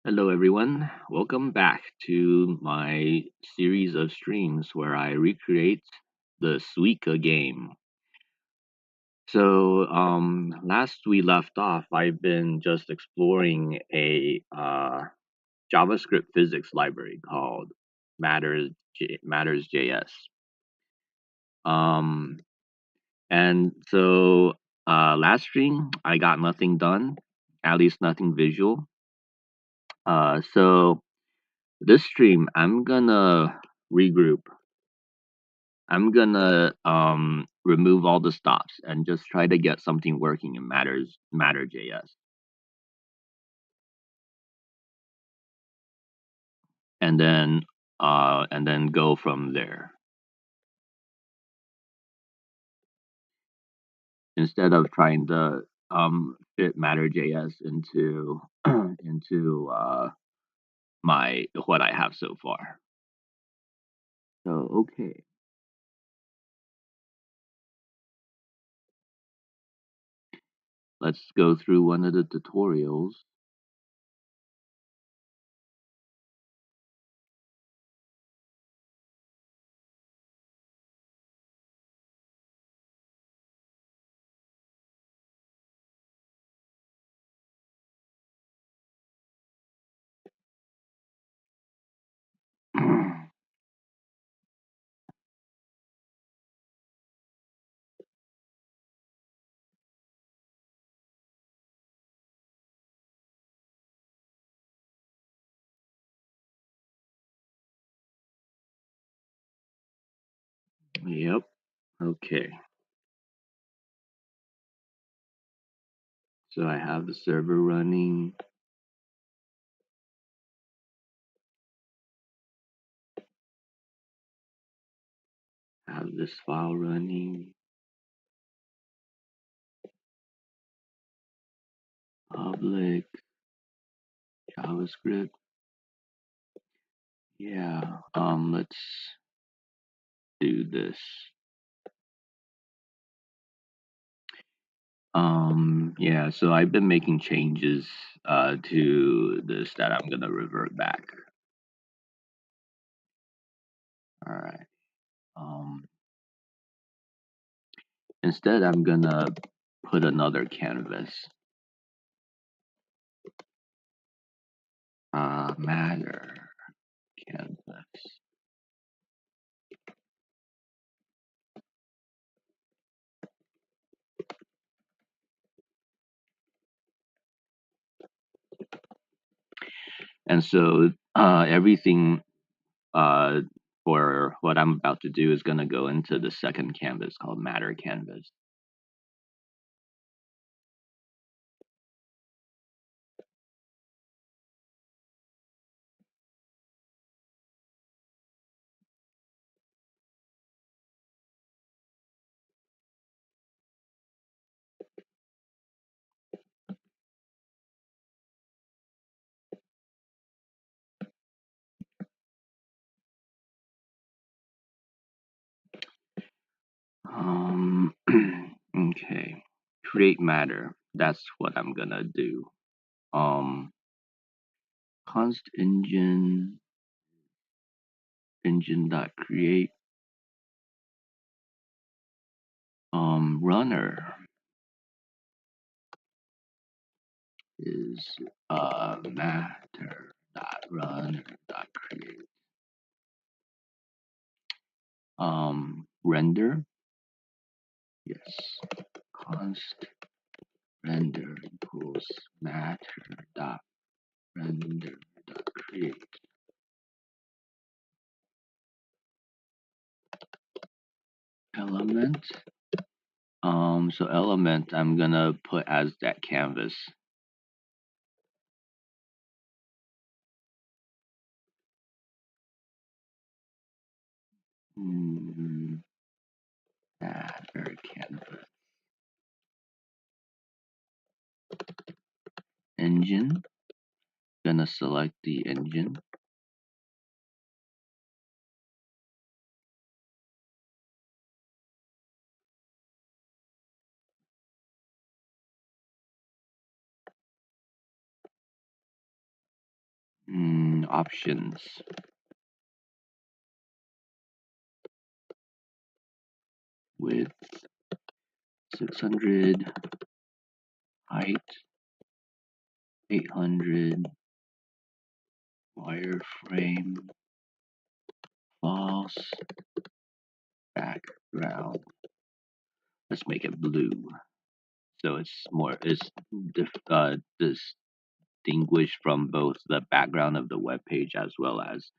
Hello, everyone. Welcome back to my series of streams where I recreate the Suika game. Last we left off, I've been just exploring a JavaScript physics library called MatterJS. Um, Last stream, I got nothing done, at least nothing visual. So this stream, I'm gonna regroup. I'm gonna remove all the stops and just try to get something working in MatterJS, and then go from there. Instead of trying to fit MatterJS into into my what I have so far. So okay, let's go through one of the tutorials. Yep. Okay. So I have the server running. Have this file running. Public JavaScript. Yeah. Let's do this. Yeah. So I've been making changes to this that I'm gonna revert back. All right. Um, Instead, I'm gonna put another canvas. Matter canvas. And so everything uh, for what I'm about to do is going to go into the second canvas called Matter Canvas. Um, okay, create matter. That's what I'm gonna do. Um, const engine dot create runner is matter dot runner dot create render, yes, const render equals matter dot render dot create element. So element I'm gonna put as that canvas. Matter canvas. Engine, gonna select the engine. Options. Width 600, height 800, wireframe, false, background. Let's make it blue, so it's distinguished from both the background of the web page as well as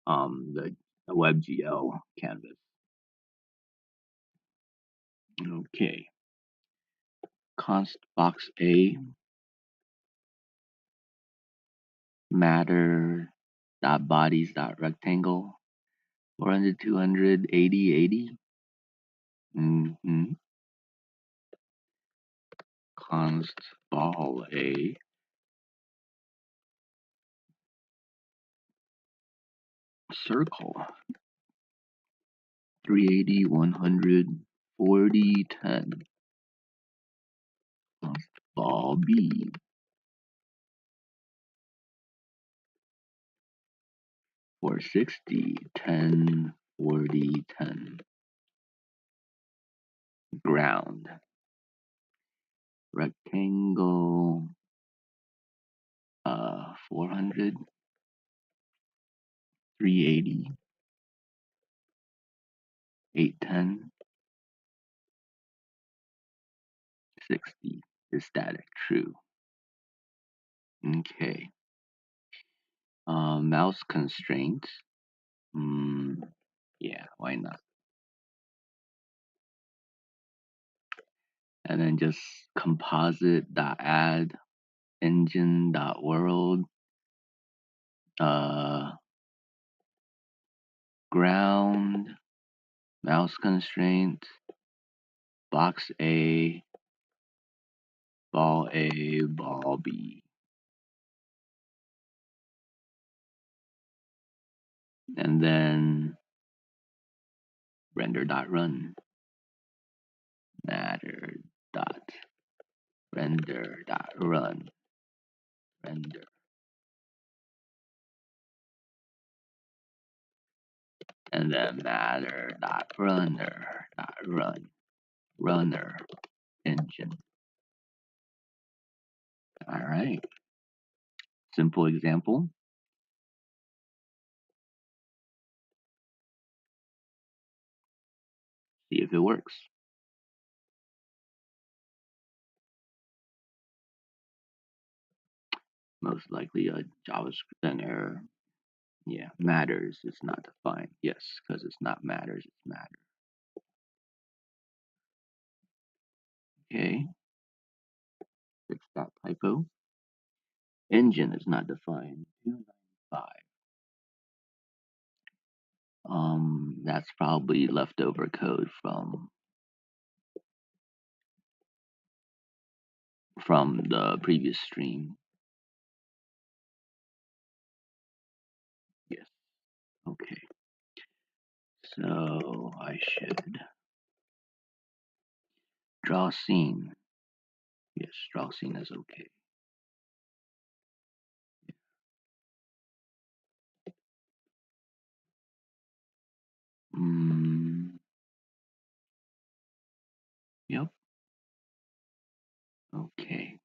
the WebGL canvas. Okay. Const box A matter dot bodies dot rectangle 400 200 80 80. Const ball A circle 380 100 40 10. Const ball B 460 10 40 10. Ground rectangle 400 380 810 60 is static true. Okay. Mouse constraints. Yeah, why not? And then just composite.add engine.world ground mouse constraint box A ball B, and then render.run matter.render.run render, and then matter.runner.run runner engine. All right, simple example. See if it works. Most likely a JavaScript an error. Yeah, matters is not defined. Yes, because it's not matters, it's matter. Okay, fix that typo. Engine is not defined. 295. That's probably leftover code from the previous stream. Yes. Okay. So I should draw scene. Yes, draw scene is okay. Yep. Okay.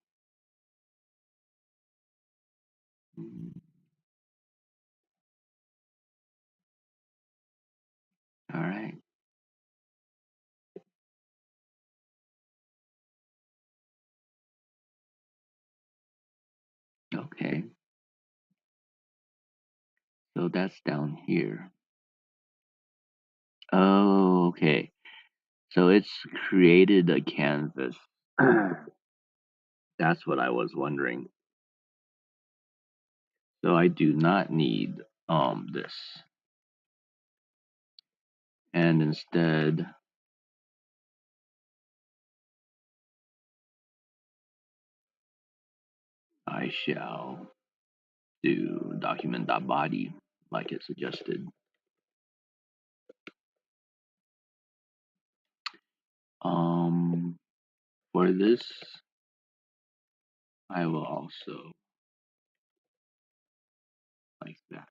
All right. Okay. So that's down here. Oh, okay. So it's created a canvas. That's what I was wondering. So I do not need this. And instead I shall do document.body like it suggested. For this I will also like that.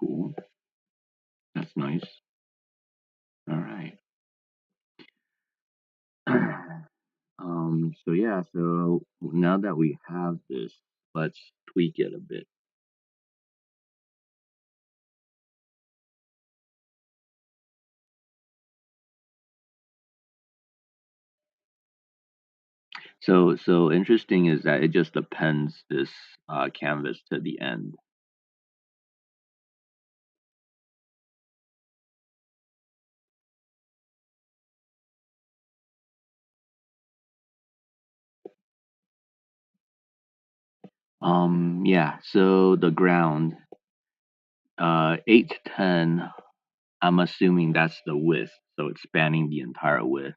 Cool. That's nice. All right. So yeah, so now that we have this, let's tweak it a bit. So interesting is that it just appends this canvas to the end. Yeah, so the ground, 8 to 10, I'm assuming that's the width, so it's spanning the entire width.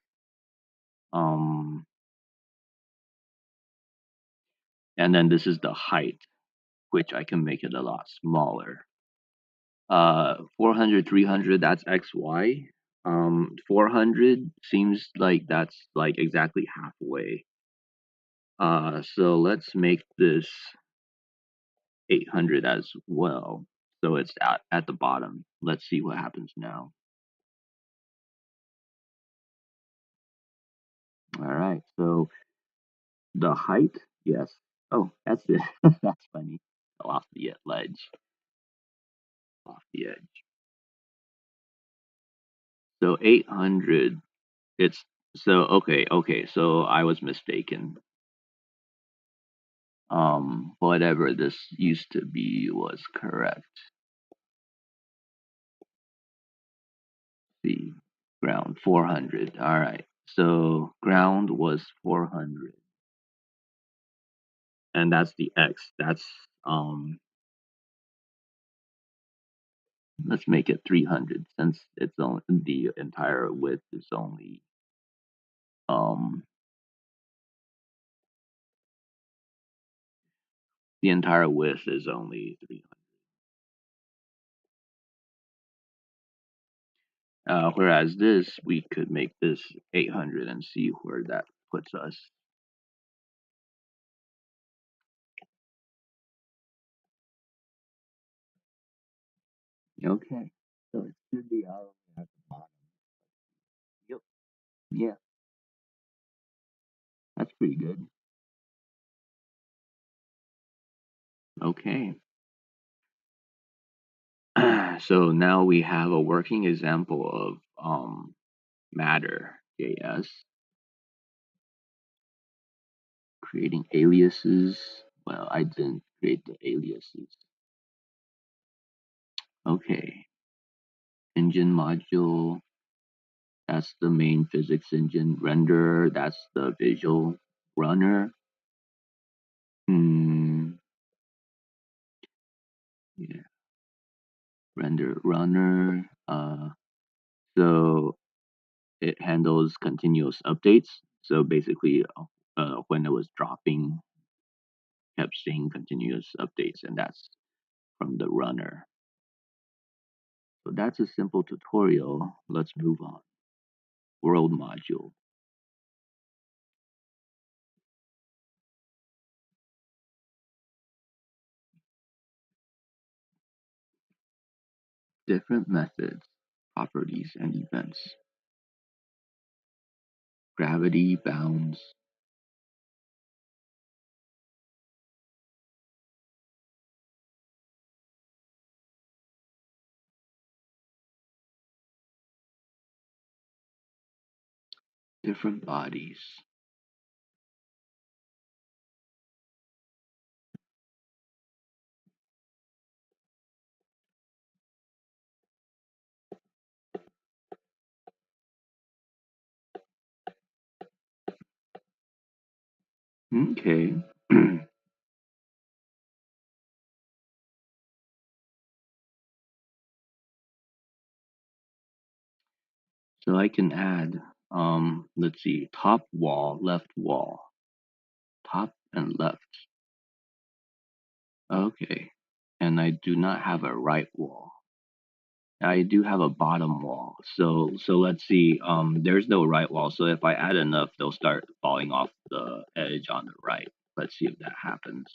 Um, and then this is the height, which I can make it a lot smaller. 400, 300, that's XY. 400 seems like that's like exactly halfway. So let's make this 800 as well. So it's at the bottom. Let's see what happens now. All right. So the height, yes. Oh, that's it. That's funny. Off the ledge. Off the edge. So 800. It's okay. So I was mistaken. Whatever this used to be was correct. The ground 400. All right. So ground was 400. And that's the X. That's let's make it 300 since it's only the entire width is only um the entire width is only 300. Whereas this, we could make this 800 and see where that puts us. Okay, so it should be all at the bottom. Yep. Yeah, that's pretty good. Okay. So now we have a working example of MatterJS, creating aliases. Well, I didn't create the aliases. Okay, engine module, that's the main physics engine. Renderer, that's the visual runner. Hmm, yeah, render runner. So it handles continuous updates. So basically, when it was dropping, kept seeing continuous updates, and that's from the runner. So that's a simple tutorial. Let's move on. World module. Different methods, properties, and events. Gravity, bounds, different bodies. Okay. So I can add, let's see, top wall, left wall, top and left. Okay. And I do not have a right wall. I do have a bottom wall. So let's see. There's no right wall. So if I add enough, they'll start falling off the edge on the right. Let's see if that happens.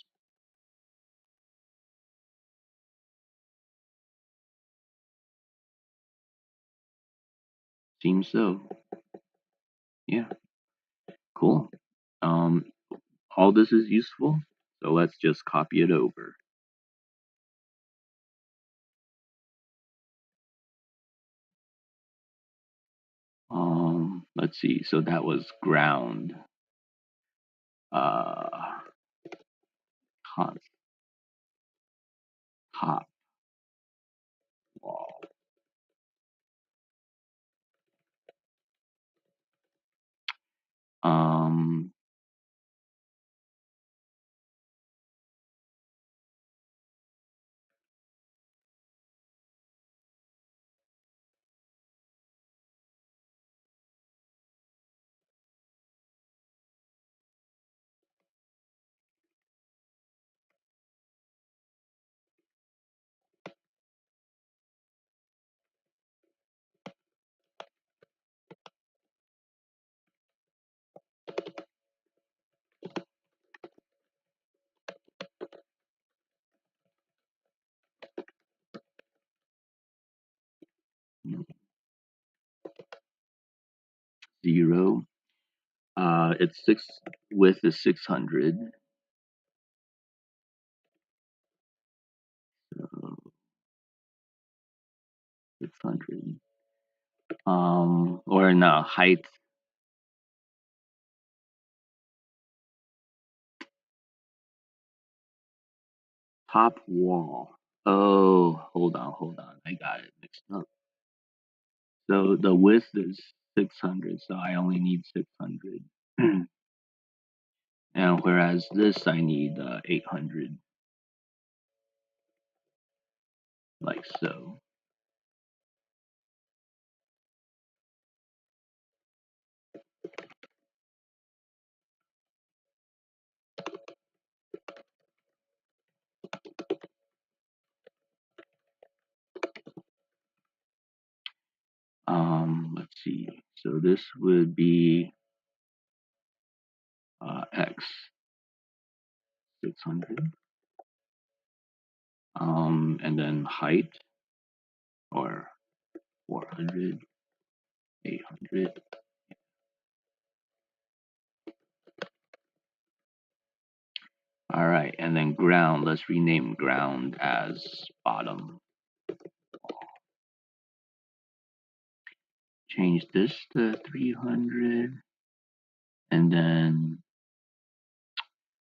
Seems so. Yeah. Cool. Um, all this is useful. So let's just copy it over. Let's see. So that was ground. Uh, const top wall. 0. It's six. Width is 600. So 600. Or no, height. Top wall. Oh, hold on. I got it mixed up. So the width is 600, so I only need 600. And whereas this, I need 800, like so. Let's see. So this would be x 600. And then height or 400, 800. All right, and then ground. Let's rename ground as bottom. Change this to 300, and then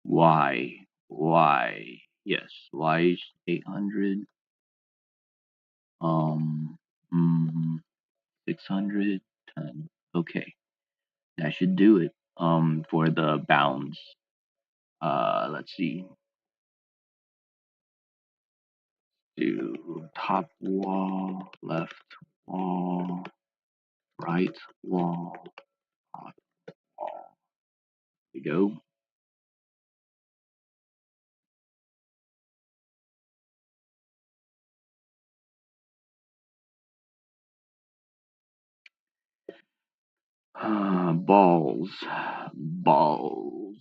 y. Yes, y is 800. Um, mm, 600, 10. Okay, that should do it. For the bounds. Let's see. Do top wall, left wall, right wall, bottom wall. There we go. Balls. Balls.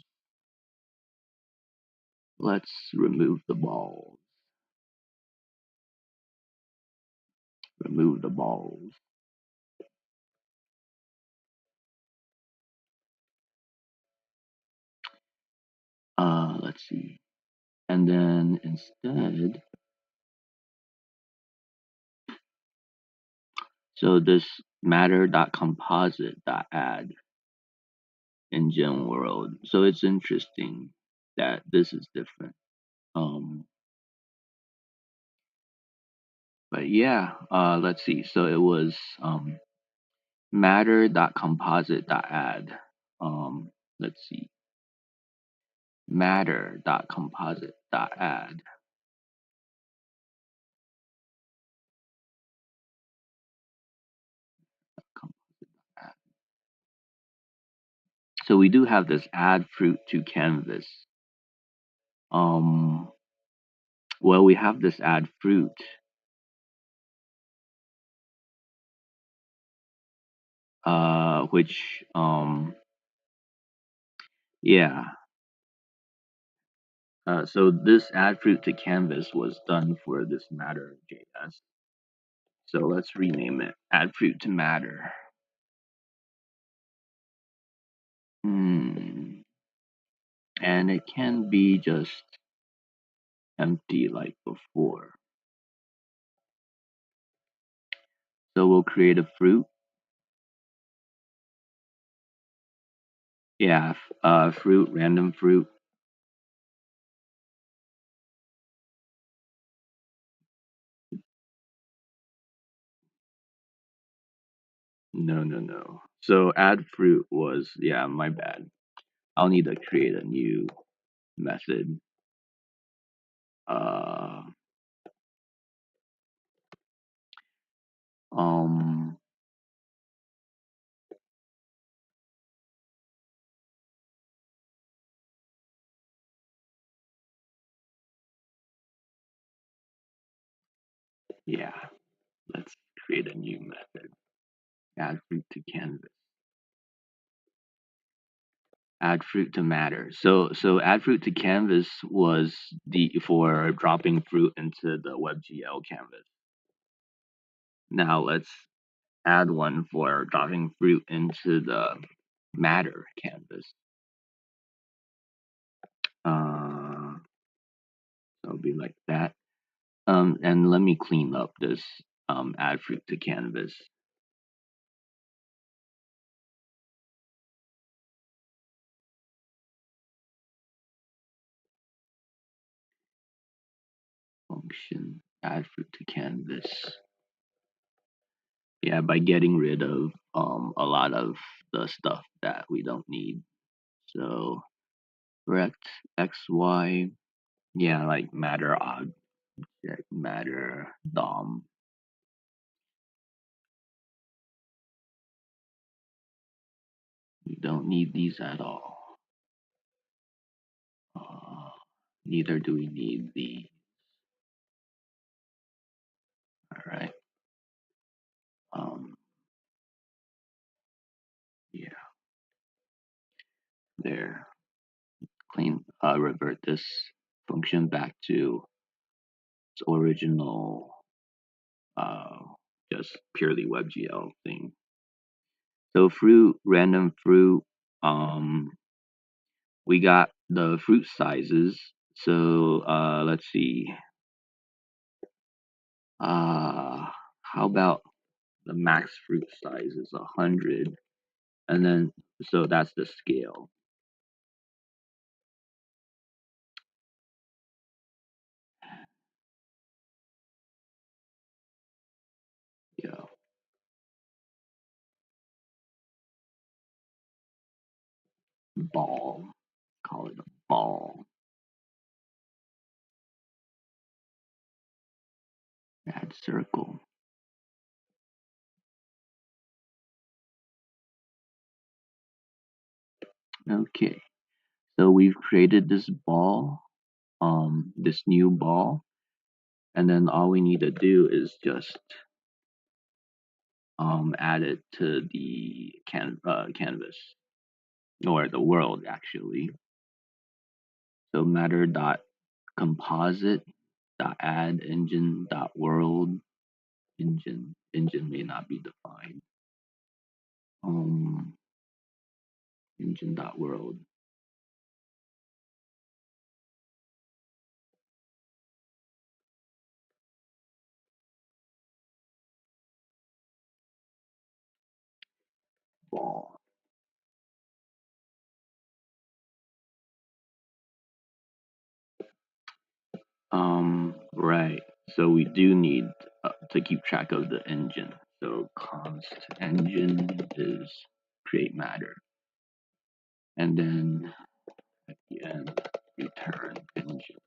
Let's remove the balls. Remove the balls. Let's see. And then instead, so this matter.composite.add in Gem World. So it's interesting that this is different. But yeah, let's see. So it was matter.composite.add. Let's see. Matter.composite.add. So we do have this add fruit to canvas. Well, we have this add fruit. which yeah. So this add fruit to canvas was done for this MatterJS. So let's rename it add fruit to matter. Hmm. And it can be just empty like before. So we'll create a fruit. Yeah, fruit, random fruit. No, no, no. So add fruit was, yeah, my bad. I'll need to create a new method. Uh, um, yeah, let's create a new method. Add fruit to canvas. Add fruit to matter. So add fruit to canvas was the for dropping fruit into the WebGL canvas. Now let's add one for dropping fruit into the matter canvas. So it'll be like that. And let me clean up this add fruit to canvas function. Add fruit to canvas. Yeah, by getting rid of a lot of the stuff that we don't need. So rect xy. Yeah, like matter object, matter dom. We don't need these at all. Uh, Neither do we need the. All right. Um, yeah, there. Clean. Revert this function back to its original, uh, just purely WebGL thing. So fruit, random fruit. Um, we got the fruit sizes. So let's see. How about the max fruit size is 100, and then so that's the scale. Yeah, ball. Call it a ball. Add circle. Okay, so we've created this ball, this new ball, and then all we need to do is just add it to the canvas or the world actually. So matter dot composite dot add engine dot world engine may not be defined. Um, engine dot world ball. Right. So we do need to keep track of the engine. So const engine is create matter, and then at the end return engine.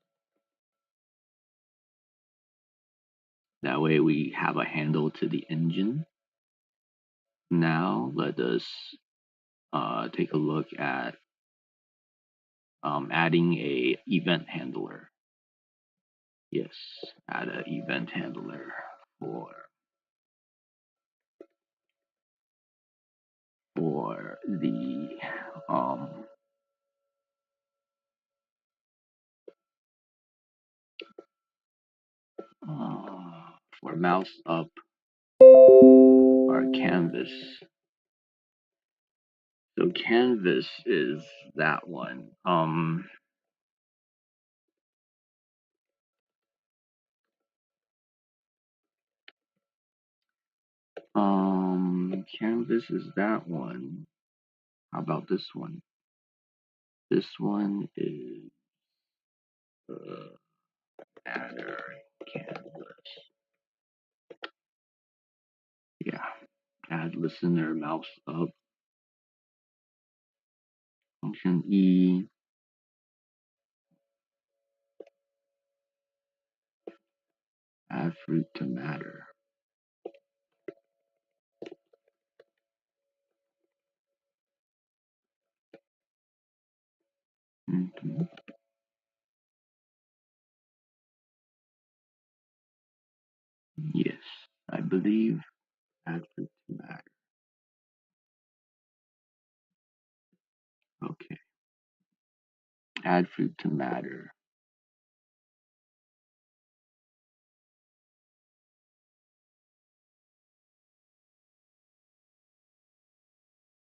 That way we have a handle to the engine. Now let us take a look at adding a event handler. Yes, add an event handler for for the um for mouse up our canvas. So canvas is that one. Canvas is that one. How about this one? This one is matter canvas. Yeah. Add listener mouse up. Function E. Add fruit to matter. Mm-hmm. Yes, I believe add fruit to matter. Okay. Add fruit to matter.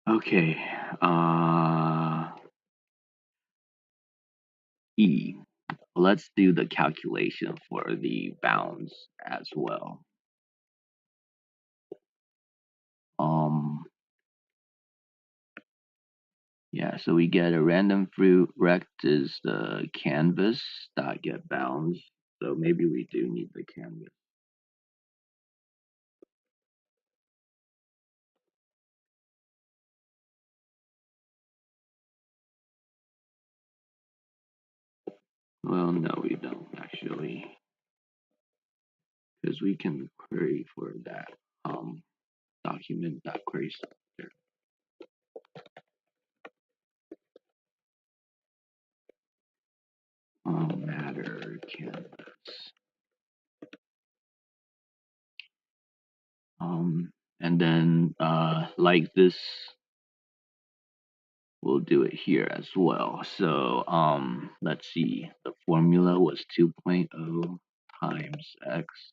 Okay. E. Let's do the calculation for the bounds as well. Yeah, so we get a random fruit. Rect is the canvas dot get bounds. So maybe we do need the canvas. Well, no, we don't actually, because we can query for that document.query structure. Matter canvas. And then like this, we'll do it here as well. So let's see. The formula was 2.0 times x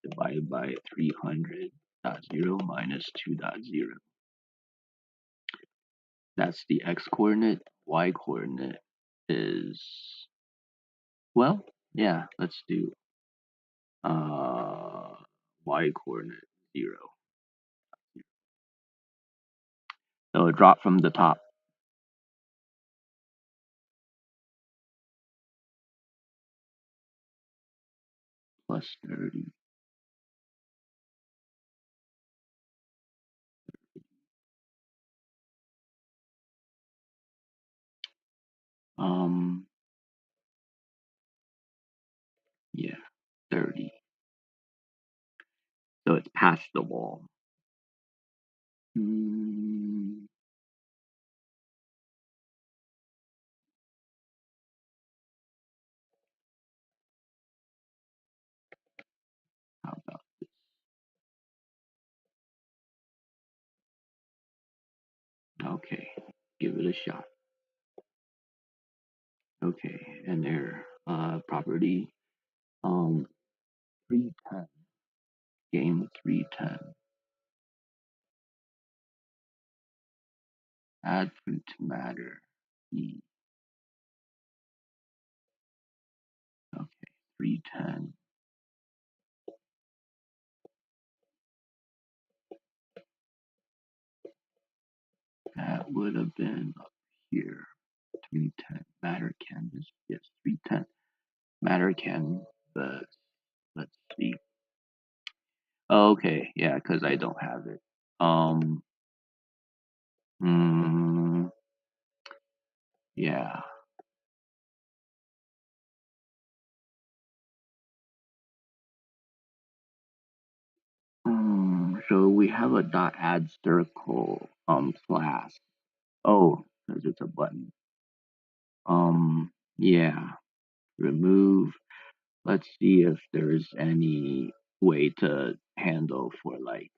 divided by 300.0 minus 2.0. That's the x coordinate. Y coordinate is, well, yeah, let's do y coordinate 0. So it dropped from the top. Plus 30. Yeah, 30. So it's past the wall. How about this? Okay, give it a shot. Okay, and there, property, 310, game 310. Add fruit to matter. E. Okay, 310. That would have been up here. 310. Matter canvas. Yes, 310. Matter canvas. Let's see. Okay, yeah, because I don't have it. Yeah. So we have a dot add circle class. Oh, because it's a button. Yeah. Remove. Let's see if there's any way to handle for like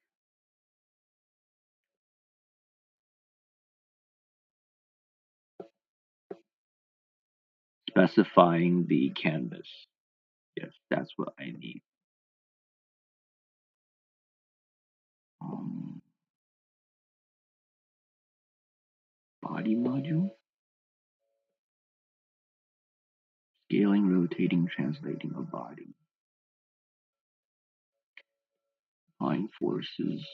specifying the canvas. Yes, that's what I need. Um, Body module, scaling, rotating, translating a body, applying forces,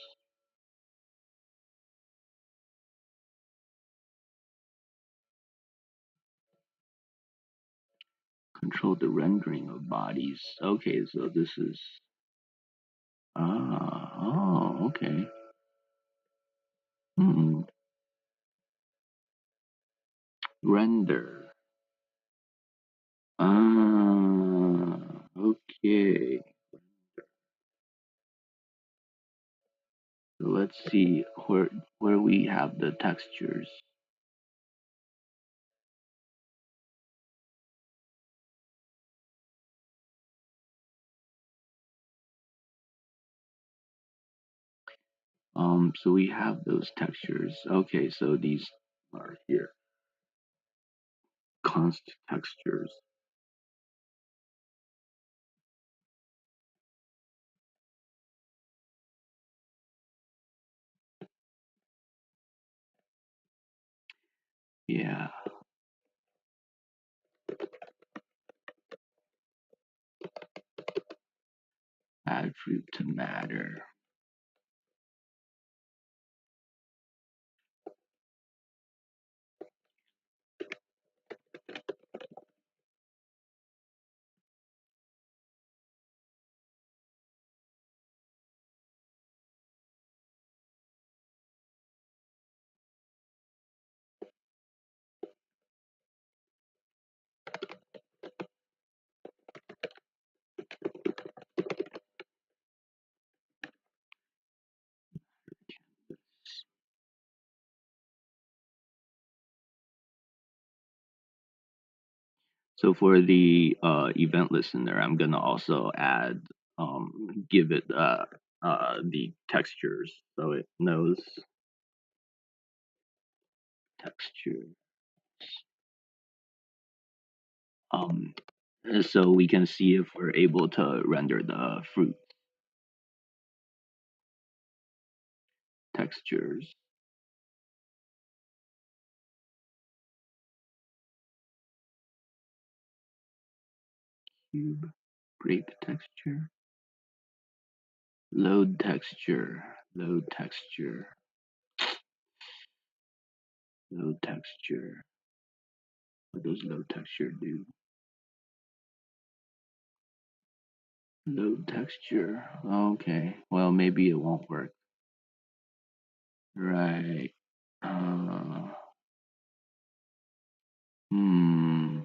control the rendering of bodies. Okay, so this is okay. Hmm. Render. Okay. So let's see where we have the textures. So we have those textures. Okay, so these are here. Const textures. Yeah. Add fruit to matter. So for the event listener, I'm gonna also add give it the textures so it knows texture. Um, so we can see if we're able to render the fruit textures. Cube, grape texture, load texture, load texture, load texture. What does load texture do? Load texture. Okay. Well, maybe it won't work. Right. Uh, hmm.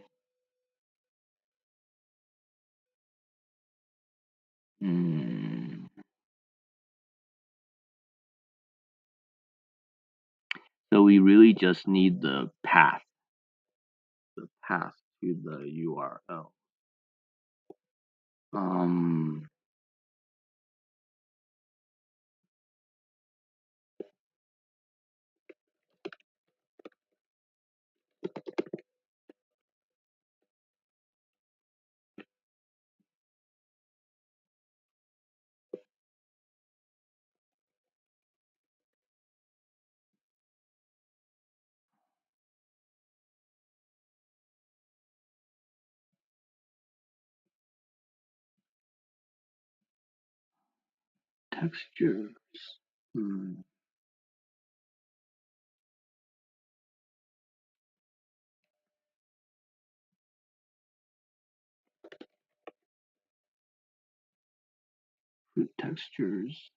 Hmm. So we really just need the path to the URL. Um, textures. Hmm. Fruit textures.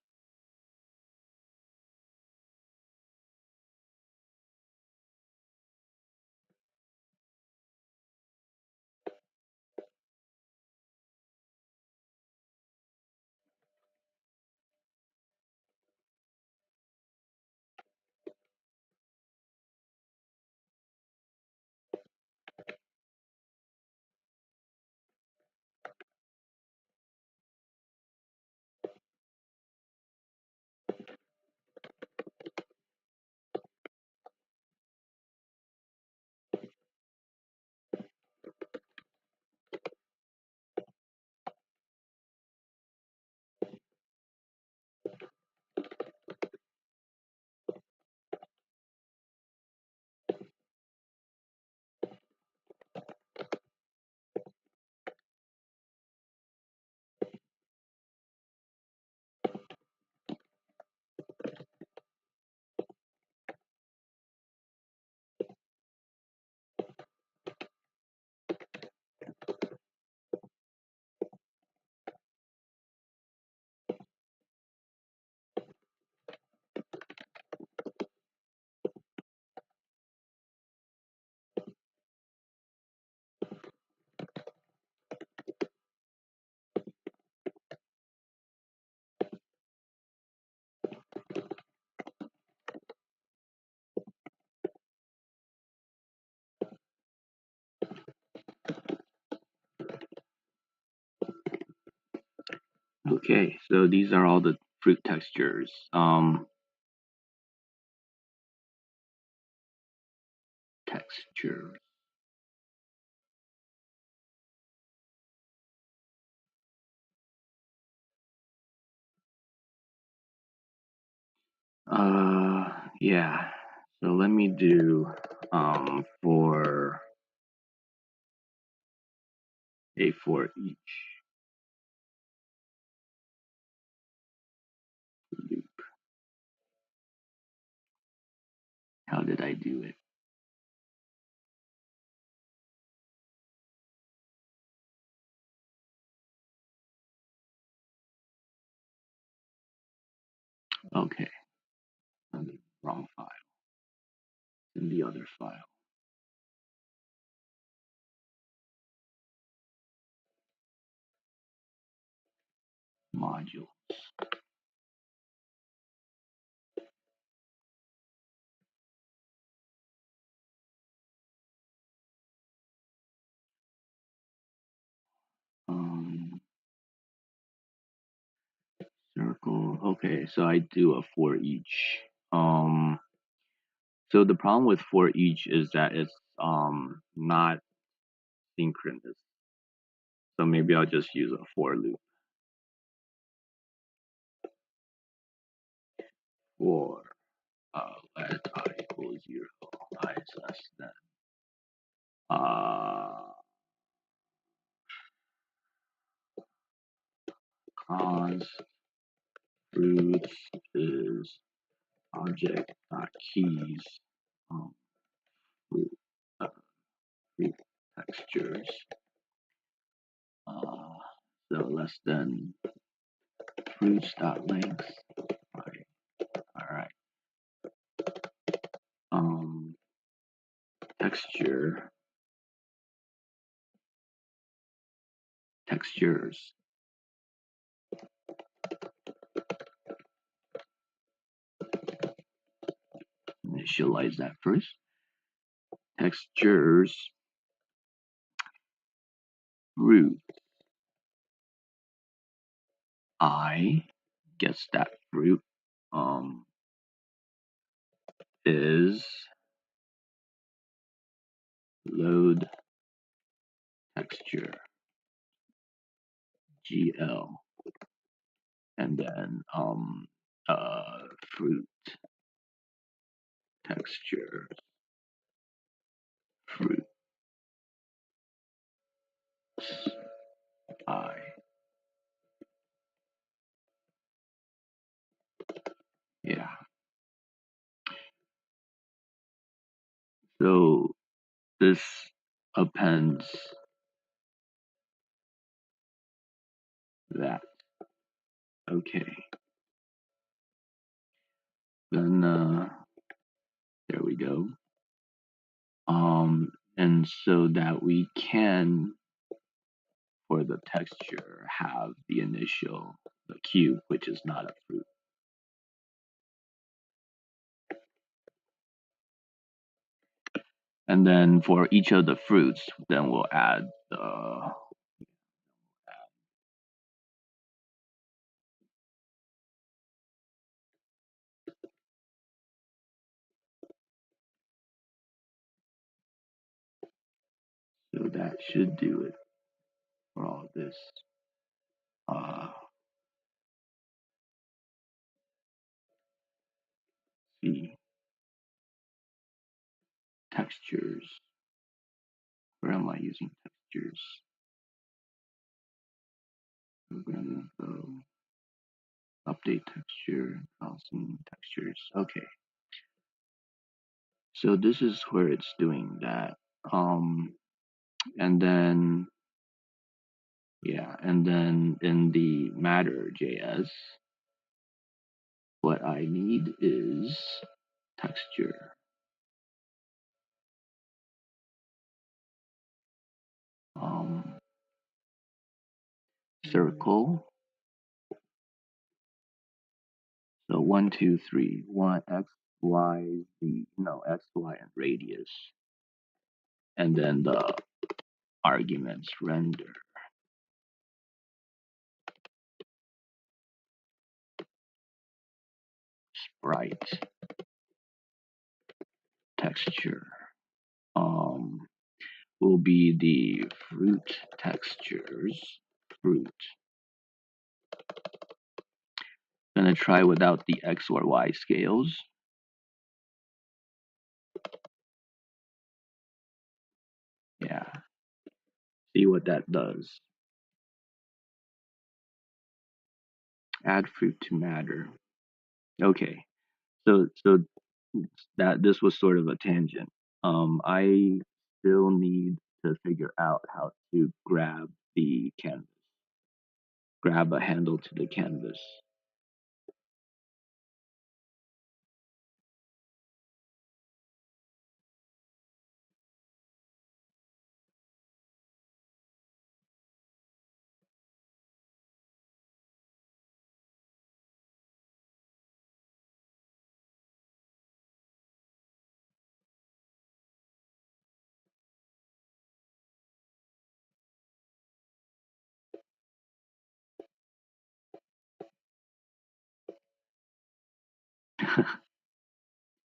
Okay, so these are all the fruit textures. Texture. Yeah. So let me do for each loop. How did I do it? Okay, wrong file. In the other file. Modules. Circle. Okay, so I do a for each. So the problem with for each is that it's not synchronous. So maybe I'll just use a for loop. For let I equals 0, I is less than cause fruits is object keys fruit, fruit textures. So less than fruits dot length. Right. All right. Texture textures. Initialize that first. Textures fruit. I guess that fruit is load texture GL and then fruit texture fruit I. Yeah. So this appends that. Okay. Then there we go. And so that we can, for the texture, have the initial, the cube, which is not a fruit. And then for each of the fruits, then we'll add the so that should do it for all this. See textures. Where am I using textures? Program info, update texture, browsing textures. Okay. So this is where it's doing that. And then yeah, and then in the MatterJS, what I need is texture. Circle. So 1, 2, 3, 1 x, y, z, no x, y, and radius, and then the arguments render. bright texture will be the fruit textures. Fruit. Gonna try without the X or Y scales. Yeah. See what that does. Add fruit to matter. Okay. So that this was sort of a tangent. I still need to figure out how to grab the canvas. Grab a handle to the canvas.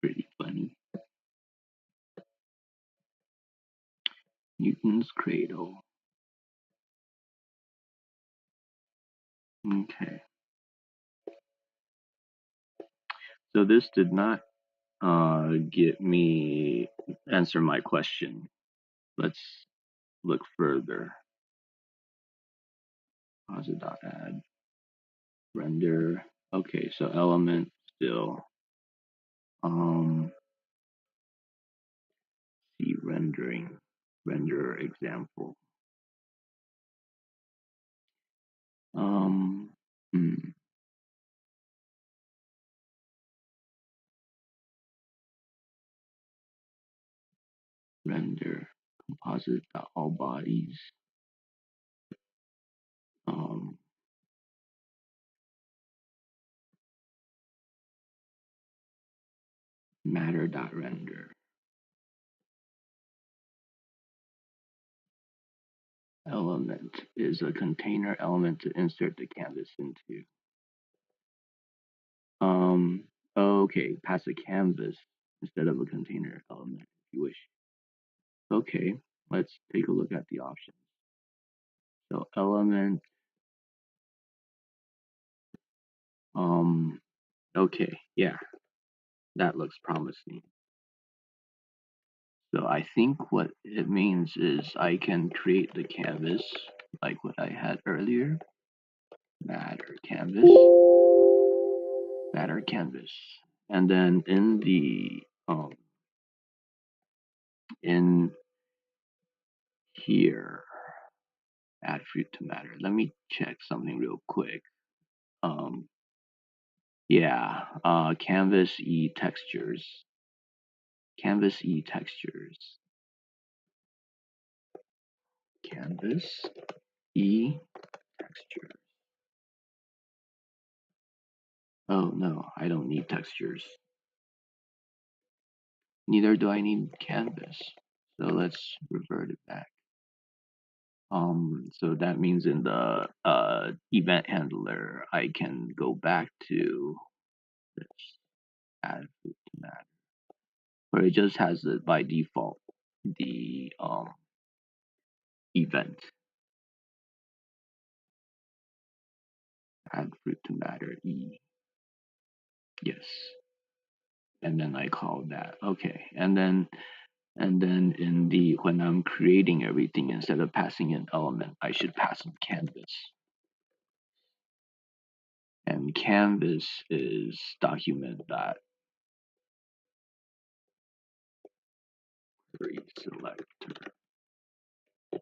Pretty funny. Newton's cradle. Okay. So this did not get me answer my question. Let's look further. Posit.add render. Okay, so element still. See rendering. Render example. Um, hmm. Render composite all bodies. Um, Matter.render. Element is a container element to insert the canvas into. Okay, pass a canvas instead of a container element if you wish. Okay, let's take a look at the options. So element, okay, yeah, that looks promising. So I think what it means is I can create the canvas like what I had earlier. Matter canvas. And then in the in here, add fruit to matter. Let me check something real quick. Um, yeah, canvas e textures. Canvas e textures. Canvas e textures. Oh no, I don't need textures. Neither do I need canvas. So let's revert it back. So that means in the event handler, I can go back to this add fruit to matter, where it just has it by default the event add fruit to matter e. Yes, and then I call that okay, and then in the when I'm creating everything, instead of passing an element, I should pass in canvas. And canvas is document dot create selector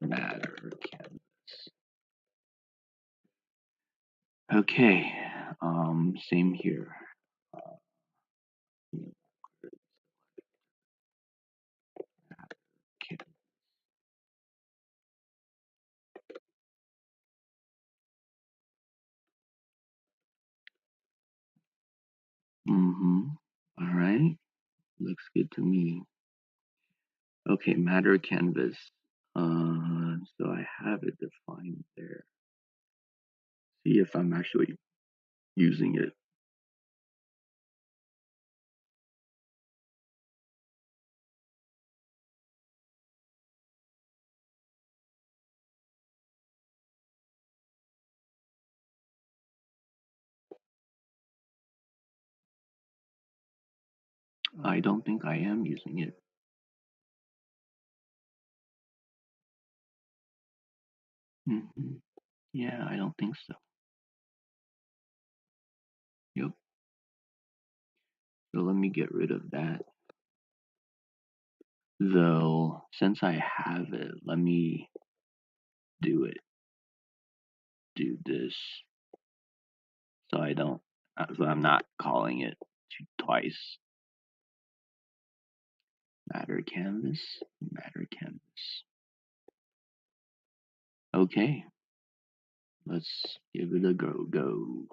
matter canvas. Okay, same here. All right, looks good to me. Okay, matter canvas. So I have it defined there. See if I'm actually using it. I don't think I am using it. Yeah, I don't think so. Yep. So let me get rid of that. Though, since I have it, let me do it. Do this. So I don't, so I'm not calling it twice. Matter canvas, matter canvas. Okay, let's give it a go.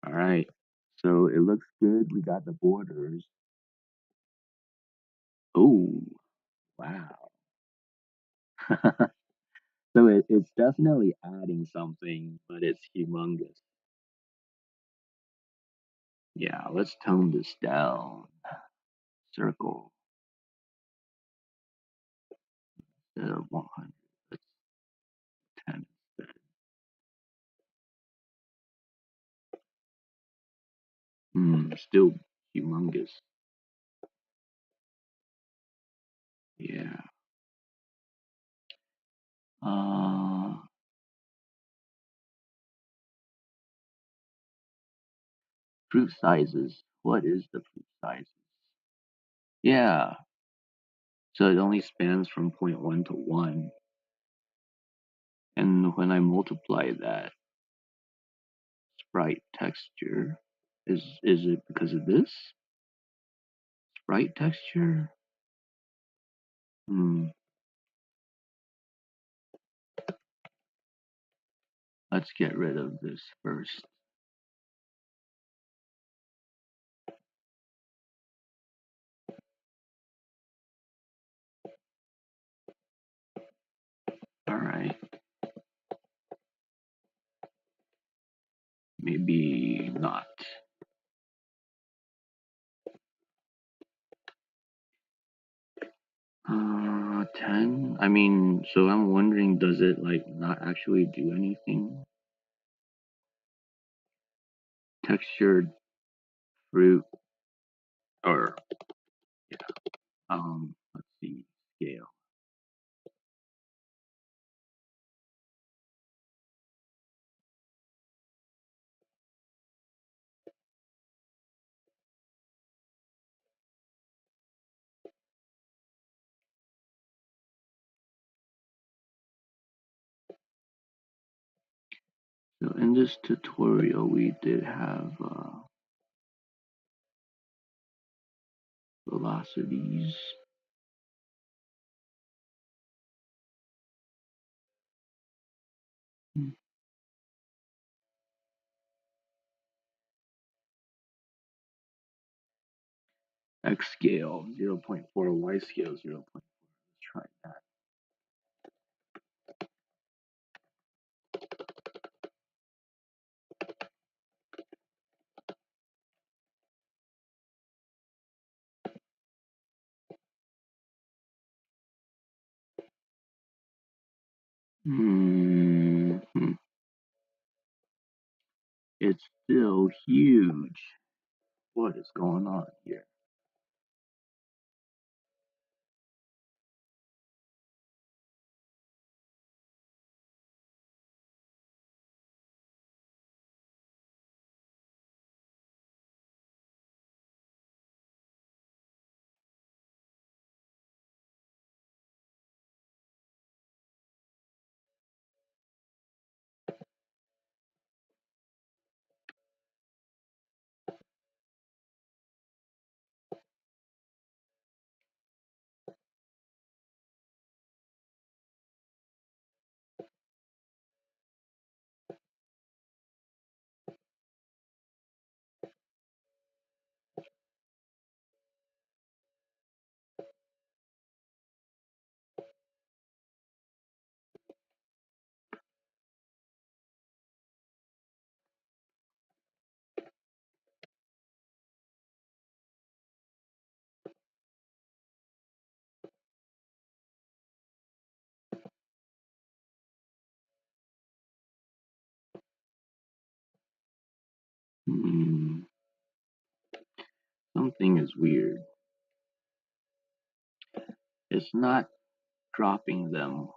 All right, so it looks good. We got the borders. Oh, wow. So it's definitely adding something, but it's humongous. Yeah, let's tone this down. Circle, 100. Let's 10 instead. Still humongous. Yeah. Uh, fruit sizes. What is the fruit sizes? Yeah. So it only spans from point 1 to 1. And when I multiply that sprite texture, is it because of this? Sprite texture? Hmm. Let's get rid of this first. All right. Maybe not. 10? I mean, so I'm wondering, does it like not actually do anything? Textured fruit, or, yeah, let's see, scale. So in this tutorial, we did have velocities. X scale 0.4, Y scale 0.4. Let's try that. It's still huge. What is going on here? Something is weird. It's not dropping them.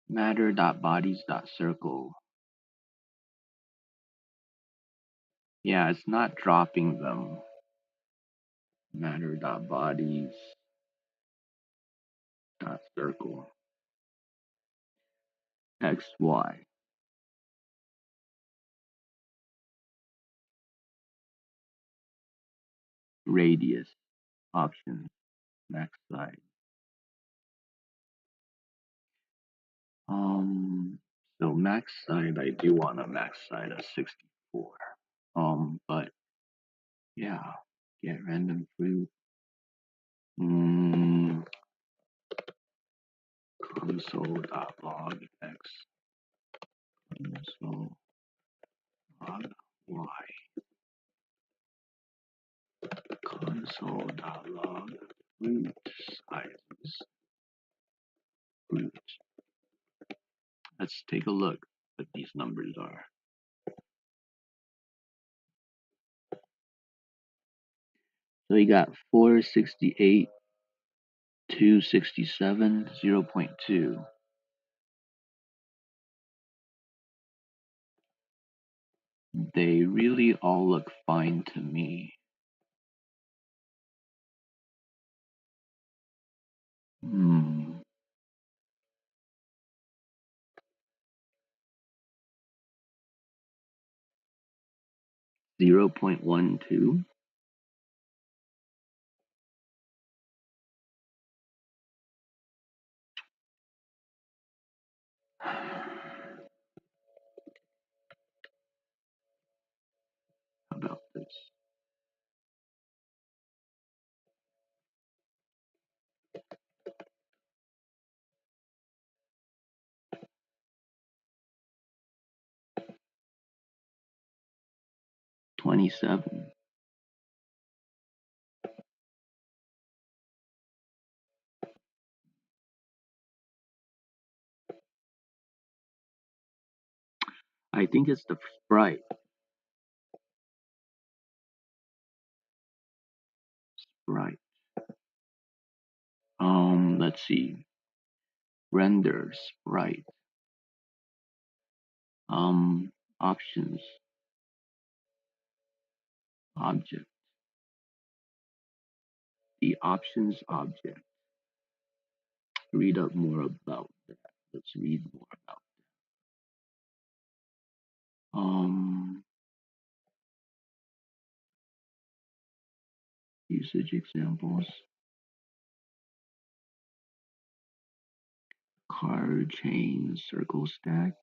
Matter.bodies.circle. Yeah, it's not dropping them. Matter.bodies.circle. XY. Radius. Options. Max size. So max size, I do want a max size of 64. But yeah, get random fruit. Console.log x console log y console.log root sizes root. Let's take a look what these numbers are. So we got 468, 267, 0.2. They really all look fine to me. 0.12. How about this? 27. I think it's the sprite. Sprite. Let's see. Render sprite. Options. Object. The options object. Read up more about that. Let's read more about usage examples. Card chain circle stack.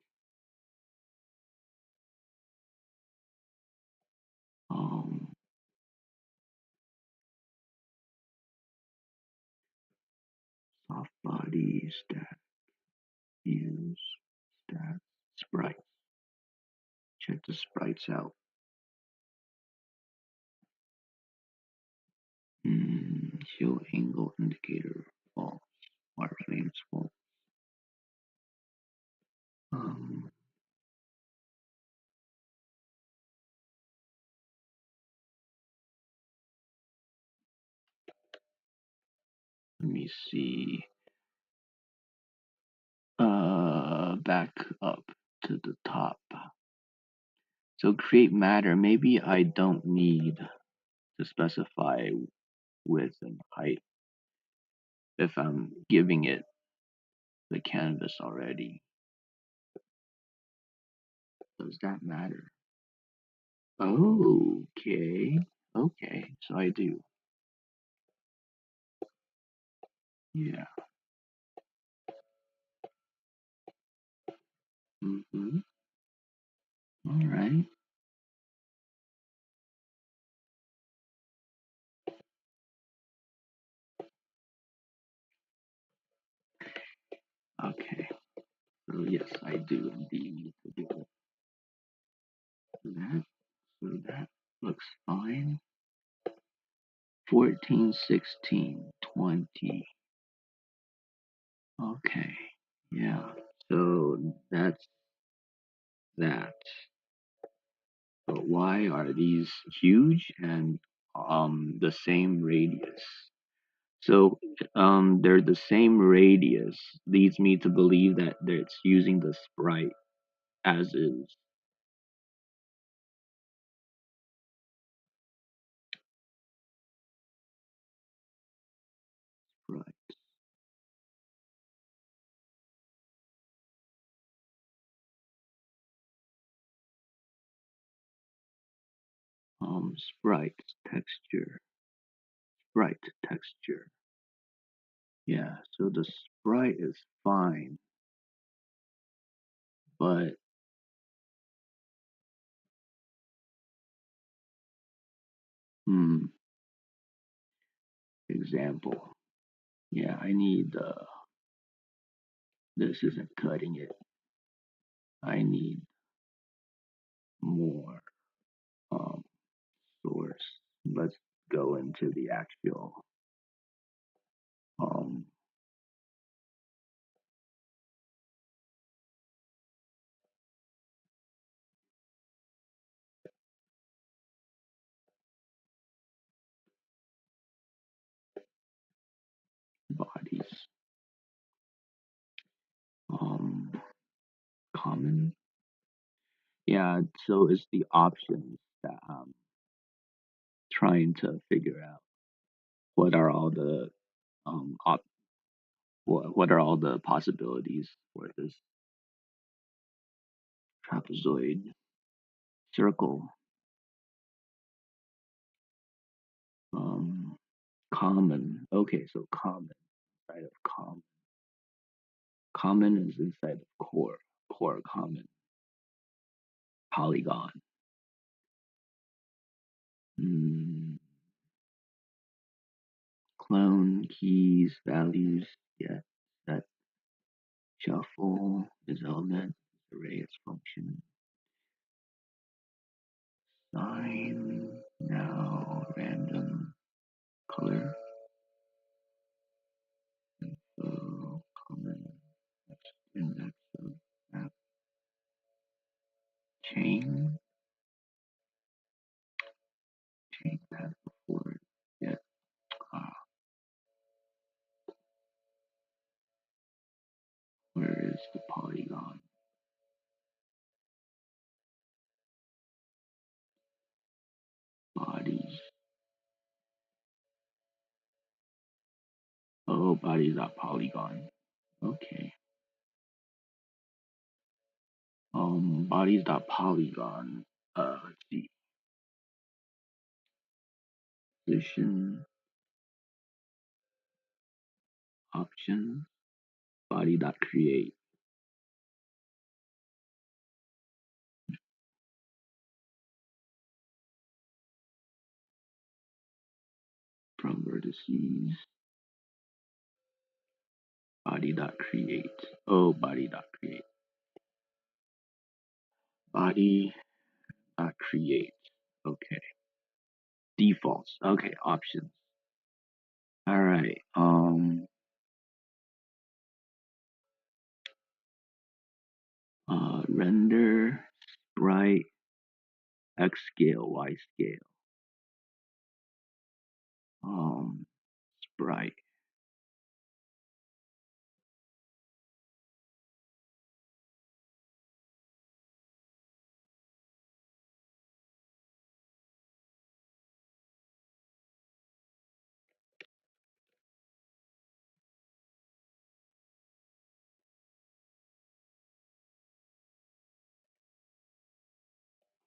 Soft body stack. Use stack sprites. Check the sprites out. Show angle indicator false. Wireframes false. Let me see. Back up to the top. So create matter. Maybe I don't need to specify width and height if I'm giving it the canvas already. Does that matter? Okay. Okay, so I do. Yeah. All right. Okay. So yes, I do indeed need to do that. So that looks fine. 14, 16, 20. Okay. Yeah. So that's that. But why are these huge and the same radius. So they're the same radius leads me to believe that it's using the sprite as is. Sprite. Sprite texture. Sprite texture. Yeah, so the sprite is fine, but hmm, example. Yeah, I need this isn't cutting it. I need more um source. Let's go into the actual um bodies. Um common. Yeah, so it's the options that I'm trying to figure out. What are all the op what are all the possibilities for this trapezoid circle? Um common. Okay, so common inside of common. Common is inside of core. Core common. Polygon. Mm, clone, keys, values, yeah, that shuffle is element, array is function. Sign, now, random, color, so, common, index of map, chain, chain path before, yeah, ah, where is the polygon? Bodies. Oh, bodies are polygon. Okay. Bodies.polygon. Let's see. Position option. Body.create from vertices. Body.create. Oh, body.create. Body.create. Okay. Defaults. Okay. Options. All right. Render, sprite, X scale, Y scale. Sprite.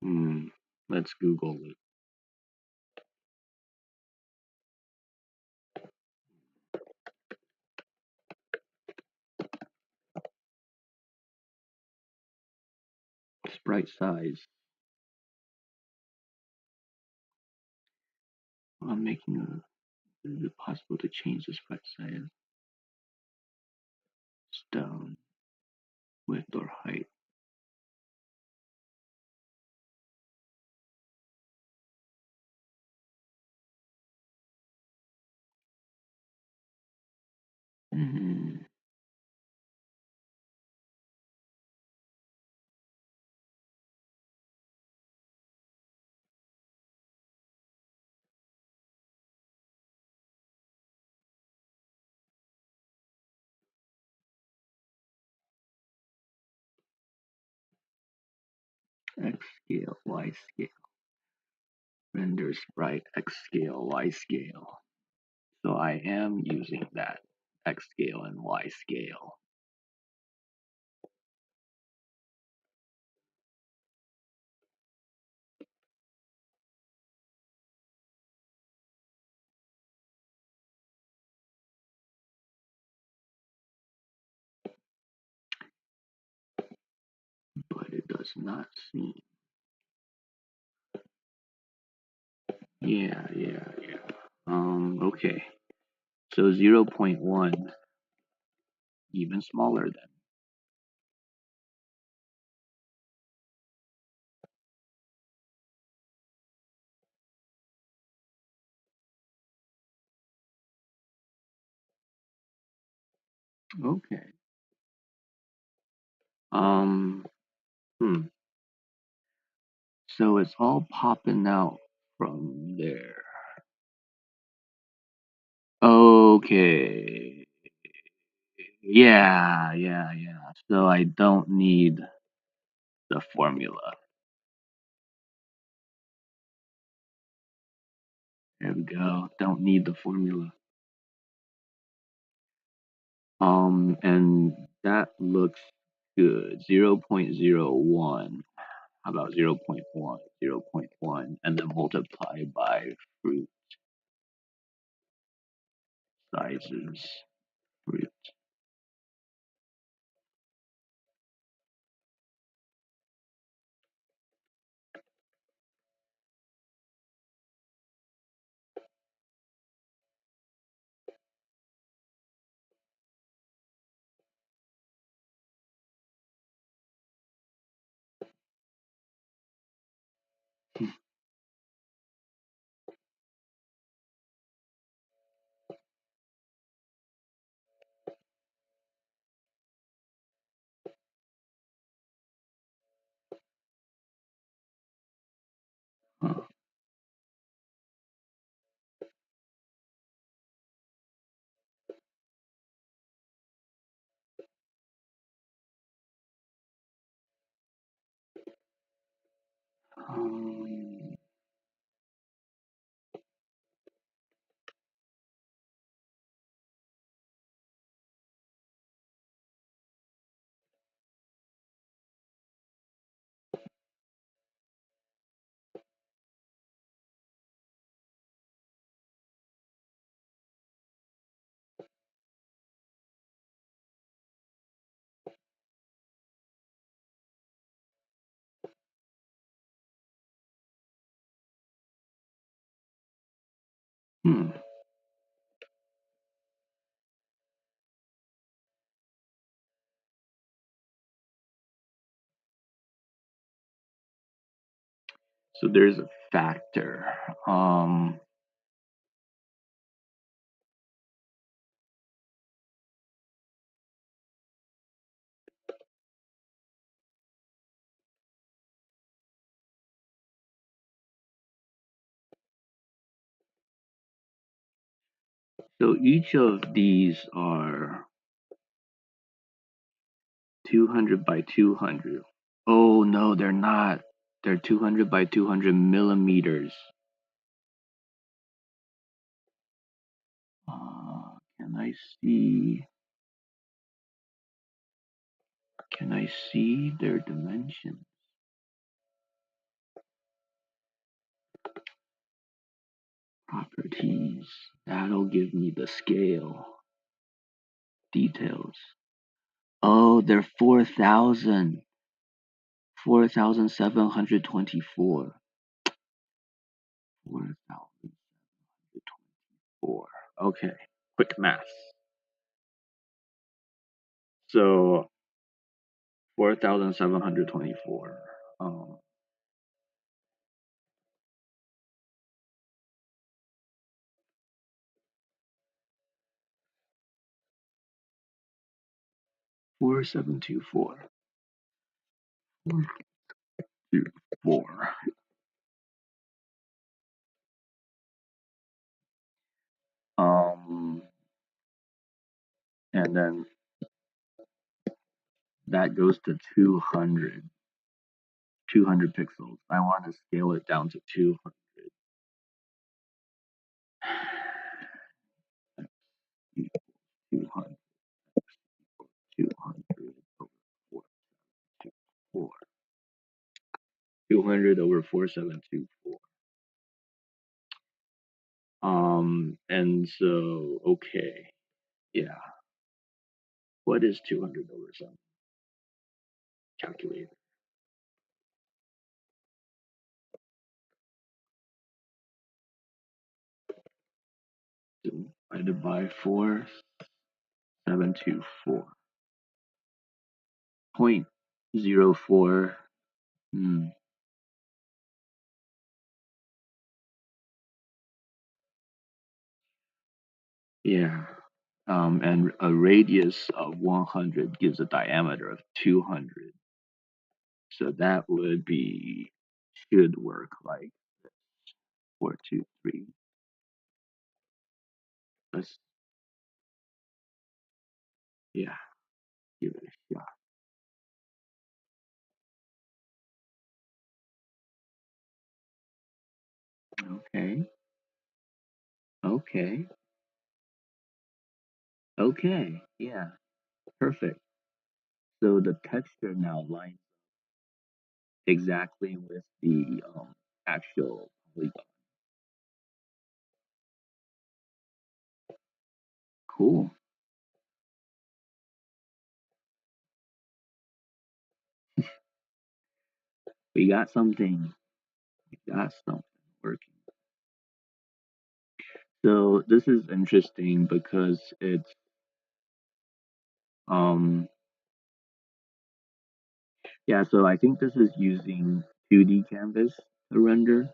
Hmm. Let's Google it. Sprite size. I'm making a. Is it possible to change the sprite size? Stone, width or height. Mm, X scale, Y scale, render sprite, X scale, Y scale. So I am using that X scale and Y scale. But it does not seem. Yeah. Okay. So 0.1, even smaller then. Okay. Um, hmm. So it's all popping out from there. Okay. Yeah. So I don't need the formula. There we go. Don't need the formula. And that looks good. 0.01. How about 0.1, 0.1, and then multiply by fruit sizes. Fruit. Huh. Um, hmm. So there's a factor. Um, so each of these are 200 by 200. Oh no, they're not. They're 200 by 200 millimeters. Can I see? Can I see their dimensions? Properties. That'll give me the scale. Details. Oh, they're 4,000. 4,724. 4,724. Okay, quick math. So 4,724. 4724. 424. Um, and then that goes to 200. 200 pixels. I want to scale it down to 200. 200, 200 over 424. 200 over 4724. And so, okay, yeah. What is 200 over 7? Calculator. Divided by 4724. 0.04. Yeah. And a radius of 100 gives a diameter of 200. So that should work like 423. Let's, yeah, give it a shot. Okay. Okay. Okay. Yeah. Perfect. So the texture now lines exactly with the actual polygon. Cool. We got something. We got something working. So this is interesting because it's um yeah, so I think this is using 2D canvas to render.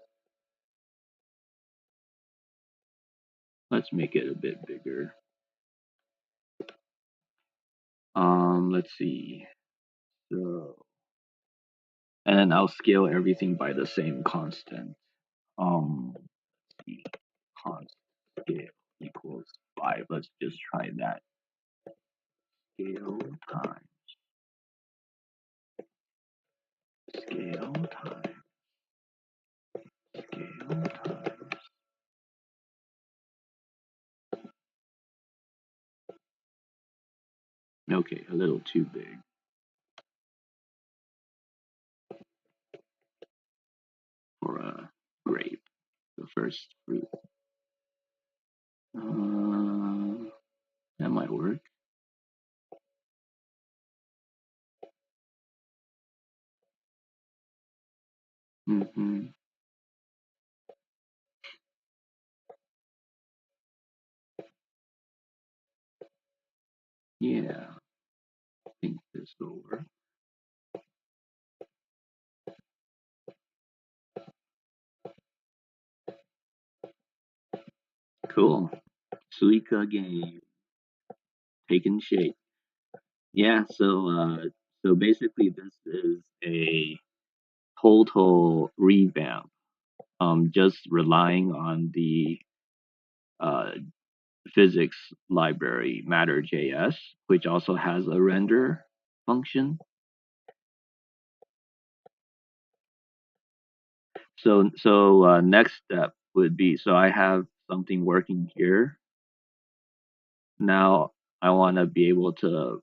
Let's make it a bit bigger. Let's see. So, and then I'll scale everything by the same constant. Let's see. Constant scale equals 5. Let's just try that. Scale time. Scale time. Scale time. Okay, a little too big for a grape, the first fruit. That might work. Mm-hmm. Yeah, I think this will work. Cool. Suika Game taking shape. Yeah, so basically this is a total revamp. Just relying on the uh, physics library MatterJS, which also has a render function. So next step would be, so I have something working here. Now I want to be able to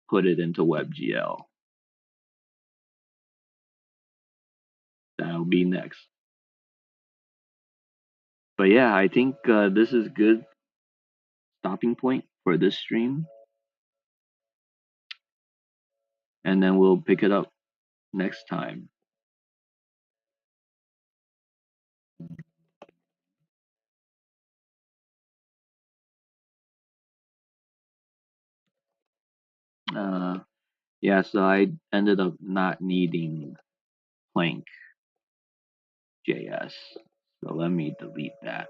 put it into WebGL. That'll be next. But yeah, I think this is good stopping point for this stream, and then we'll pick it up next time. Uh, yeah, so I ended up not needing Plank JS, so let me delete that.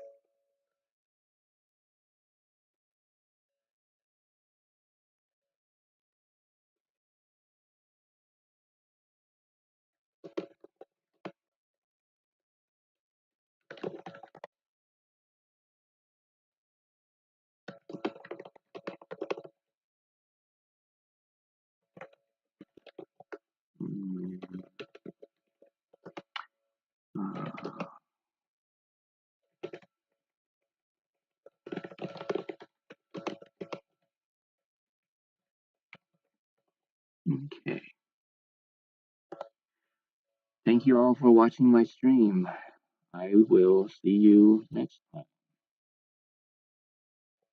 Mm, Okay. Thank you all for watching my stream. I will see you next time.